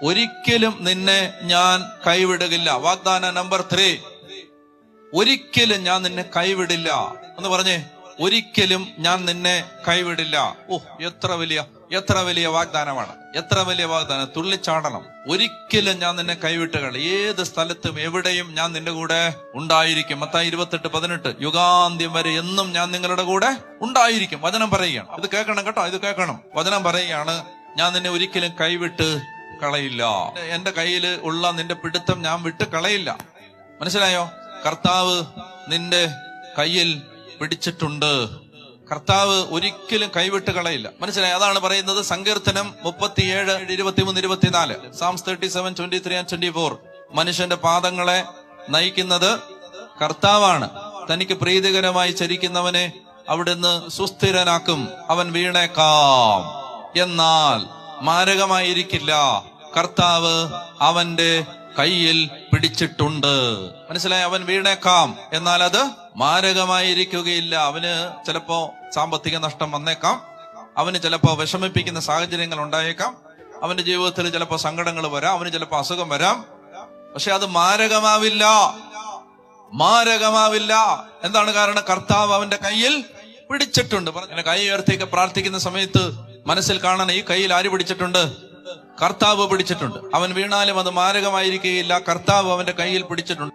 ഒരിക്കലും നിന്നെ ഞാൻ കൈവിടുകില്ല. വാഗ്ദാന നമ്പർ 3, ഒരിക്കലും ഞാൻ നിന്നെ കൈവിടില്ല എന്ന് പറഞ്ഞേ. ഒരിക്കലും ഞാൻ നിന്നെ കൈവിടില്ല. എത്ര വലിയ വാഗ്ദാനമാണ്, എത്ര വലിയ വാഗ്ദാനം. തുള്ളിച്ചാടണം. ഒരിക്കലും ഞാൻ നിന്നെ കൈവിട്ടുകൾ. ഏത് സ്ഥലത്തും എവിടെയും ഞാൻ നിന്റെ കൂടെ ഉണ്ടായിരിക്കും. മത്തായി 28:18, യുഗാന്ത്യം വരെ എന്നും ഞാൻ നിങ്ങളുടെ കൂടെ ഉണ്ടായിരിക്കും. വചനം പറയുകയാണ്. ഇത് കേൾക്കണം കേട്ടോ, ഇത് കേൾക്കണം. വചനം പറയുകയാണ്, ഞാൻ നിന്നെ ഒരിക്കലും കൈവിട്ട് കളയില്ല. എന്റെ കയ്യിൽ ഉള്ള നിന്റെ പിടുത്തം ഞാൻ വിട്ട് കളയില്ല. മനസ്സിലായോ? കർത്താവ് നിന്റെ കയ്യിൽ പിടിച്ചിട്ടുണ്ട്. കർത്താവ് ഒരിക്കലും കൈവിട്ട് കളയില്ല. മനസ്സിലായി? അതാണ് പറയുന്നത് സങ്കീർത്തനം 37, 23, 24, Psalms 37, 23 and 24. മനുഷ്യന്റെ പാദങ്ങളെ നയിക്കുന്നത് കർത്താവാണ്. തനിക്ക് പ്രീതികരമായി ചരിക്കുന്നവനെ അവിടുന്ന് സുസ്ഥിരനാക്കും. അവൻ വീണേക്കാം, എന്നാൽ മാരകമായിരിക്കില്ല. കർത്താവ് അവന്റെ കയ്യിൽ പിടിച്ചിട്ടുണ്ട്. മനസ്സിലായി? അവൻ വീണേക്കാം, എന്നാൽ അത് മാരകമായിരിക്കുകയില്ല. അവന് ചിലപ്പോ സാമ്പത്തിക നഷ്ടം വന്നേക്കാം, അവന് ചിലപ്പോ വിഷമിപ്പിക്കുന്ന സാഹചര്യങ്ങൾ ഉണ്ടായേക്കാം, അവന്റെ ജീവിതത്തിൽ ചിലപ്പോ സങ്കടങ്ങൾ വരാം, അവന് ചിലപ്പോ അസുഖം വരാം. പക്ഷെ അത് മാരകമാവില്ല. എന്താണ് കാരണം? കർത്താവ് അവന്റെ കയ്യിൽ പിടിച്ചിട്ടുണ്ട്. കൈ ഉയർത്തിയൊക്കെ പ്രാർത്ഥിക്കുന്ന സമയത്ത് മനസ്സിൽ കാണണം, ഈ കയ്യിൽ ആര് പിടിച്ചിട്ടുണ്ട്? കർത്താവ് പിടിച്ചിട്ടുണ്ട്. അവൻ വീണാലും അത് മാരകമായിരിക്കുകയില്ല. കർത്താവ് അവന്റെ കയ്യിൽ പിടിച്ചിട്ടുണ്ട്.